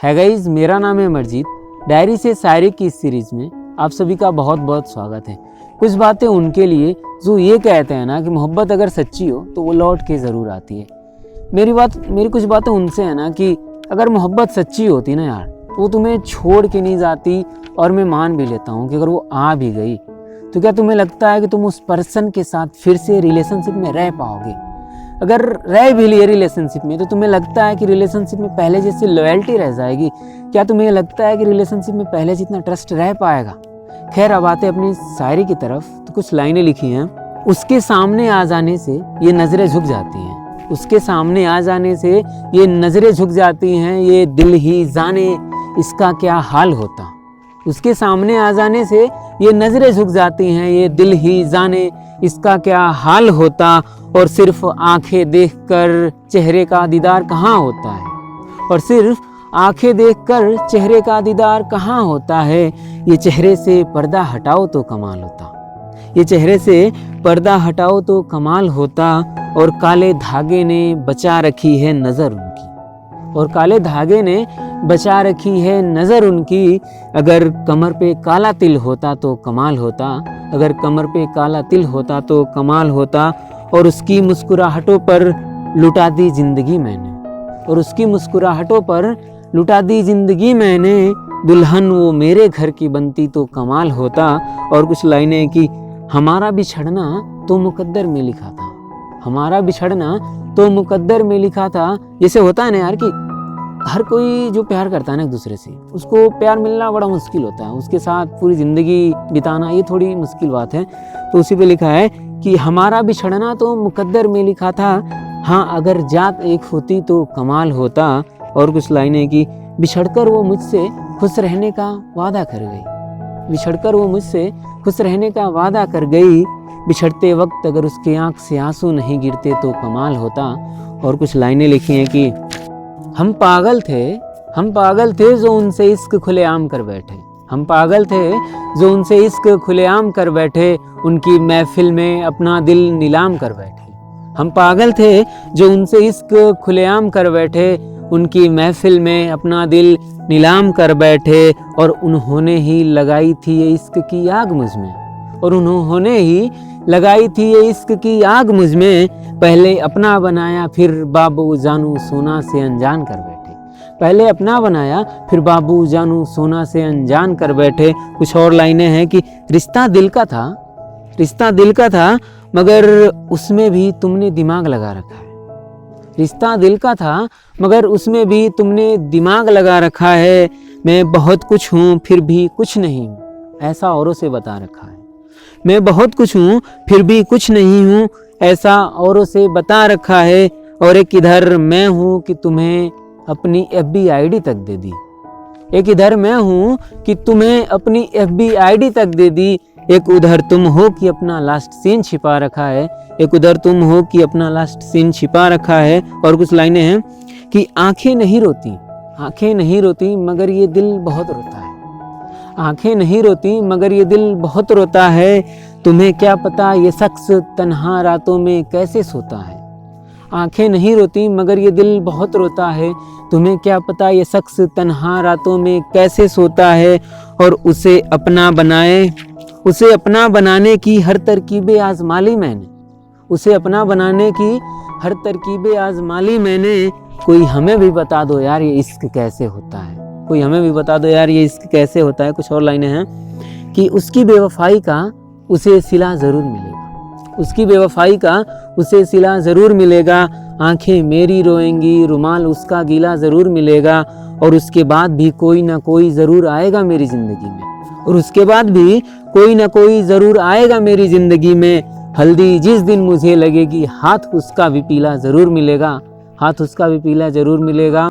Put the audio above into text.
है गाइस, मेरा नाम है अमरजीत। डायरी से शायरी की इस सीरीज़ में आप सभी का बहुत बहुत स्वागत है। कुछ बातें उनके लिए जो ये कहते हैं ना कि मोहब्बत अगर सच्ची हो तो वो लौट के ज़रूर आती है। मेरी कुछ बातें उनसे है ना कि अगर मोहब्बत सच्ची होती ना यार तो वो तुम्हें छोड़ के नहीं जाती। और मैं मान भी लेता हूँ कि अगर वो आ भी गई तो क्या तुम्हें लगता है कि तुम उस पर्सन के साथ फिर से रिलेशनशिप में रह पाओगे? अगर रह भी लिए रिलेशनशिप में तो तुम्हें लगता है कि रिलेशनशिप में पहले जैसी लॉयल्टी रह जाएगी? क्या तुम्हें लगता है कि रिलेशनशिप में पहले जितना ट्रस्ट रह पाएगा? खैर, अब आते अपनी शायरी की तरफ। तो कुछ लाइनें लिखी हैं। उसके सामने आ जाने से ये नज़रें झुक जाती हैं, उसके सामने आ जाने से ये नज़रें झुक जाती हैं, ये दिल ही जाने इसका क्या हाल होता। उसके सामने आ जाने से ये नज़रें झुक जाती हैं, ये दिल ही जाने इसका क्या हाल होता। और सिर्फ आंखें देखकर चेहरे का दीदार कहाँ होता है, और सिर्फ आंखें देखकर चेहरे का दीदार कहाँ होता है। ये चेहरे से पर्दा हटाओ तो कमाल होता, ये चेहरे से पर्दा हटाओ तो कमाल होता। और काले धागे ने बचा रखी है नज़र उनकी, और काले धागे ने बचा रखी है नज़र उनकी। अगर कमर पे काला तिल होता तो कमाल होता, अगर कमर पे काला तिल होता तो कमाल होता। और उसकी मुस्कुराहटों पर लुटा दी ज़िंदगी मैंने, और उसकी मुस्कुराहटों पर लुटा दी ज़िंदगी मैंने। दुल्हन वो मेरे घर की बनती तो कमाल होता। और कुछ लाइनें कि हमारा बिछड़ना तो मुकद्दर में लिखा था, हमारा बिछड़ना तो मुकद्दर में लिखा था। जैसे होता है ना यार कि हर कोई जो प्यार करता है ना एक दूसरे से, उसको प्यार मिलना बड़ा मुश्किल होता है, उसके साथ पूरी ज़िंदगी बिताना ये थोड़ी मुश्किल बात है। तो उसी पे लिखा है कि हमारा बिछड़ना तो मुकद्दर में लिखा था, हाँ अगर जात एक होती तो कमाल होता। और कुछ लाइनें कि बिछड़कर वो मुझसे खुश रहने का वादा कर गई, बिछड़कर वो मुझसे खुश रहने का वादा कर गई। बिछड़ते वक्त अगर उसके आँख से आंसू नहीं गिरते तो कमाल होता। और कुछ लाइनें लिखी हैं कि हम पागल थे जो उनसे इश्क खुलेआम कर बैठे, हम पागल थे जो उनसे इश्क खुलेआम कर बैठे, उनकी महफिल में अपना दिल नीलाम कर बैठे। हम पागल थे जो उनसे इश्क खुलेआम कर बैठे, उनकी महफिल में अपना दिल नीलाम कर बैठे। और उन्होंने ही लगाई थी ये इश्क की आग मुझ में, और उन्होंने ही लगाई थी ये इश्क की आग मुझ में। पहले अपना बनाया फिर बाबू जानू सोना से अनजान कर बैठे, पहले अपना बनाया फिर बाबू जानू सोना से अनजान कर बैठे। कुछ और लाइनें हैं कि रिश्ता दिल का था, रिश्ता दिल का था मगर उसमें भी तुमने दिमाग लगा रखा है, रिश्ता दिल का था मगर उसमें भी तुमने दिमाग लगा रखा है। मैं बहुत कुछ हूँ फिर भी कुछ नहीं हूँ, ऐसा औरों से बता रखा है। मैं बहुत कुछ हूँ फिर भी कुछ नहीं हूँ, ऐसा औरों से बता रखा है। और एक इधर मैं हूँ कि तुम्हें अपनी FB ID तक दे दी, एक इधर मैं हूँ कि तुम्हें अपनी FB ID तक दे दी। एक उधर तुम हो कि अपना लास्ट सीन छिपा रखा है, एक उधर तुम हो कि अपना लास्ट सीन छिपा रखा है। और कुछ लाइनें हैं कि आंखें नहीं रोती, आंखें नहीं रोती मगर ये दिल बहुत रोता है, आंखें नहीं रोती मगर ये दिल बहुत रोता है। तुम्हें क्या पता ये शख्स तन्हा रातों में कैसे सोता है, आंखें नहीं रोती मगर ये दिल बहुत रोता है। तुम्हें क्या पता ये शख्स तन्हा रातों में कैसे सोता है। और उसे अपना बनाए, उसे अपना बनाने की हर तरकीबें आजमा ली मैंने, उसे अपना बनाने की हर तरकीबें आजमा ली मैंने। कोई हमें भी बता दो यार ये इश्क कैसे होता है, कोई हमें भी बता दो यार ये इश्क कैसे होता है। कुछ और लाइनें हैं कि उसकी बेवफाई का उसे सिला ज़रूर मिलेगा, उसकी बेवफाई का उसे सिला ज़रूर मिलेगा। आंखें मेरी रोएंगी रुमाल उसका गीला ज़रूर मिलेगा। और उसके बाद भी कोई ना कोई ज़रूर आएगा मेरी ज़िंदगी में, और उसके बाद भी कोई ना कोई ज़रूर आएगा मेरी ज़िंदगी में। हल्दी जिस दिन मुझे लगेगी हाथ उसका भी पीला ज़रूर मिलेगा, हाथ उसका भी पीला ज़रूर मिलेगा।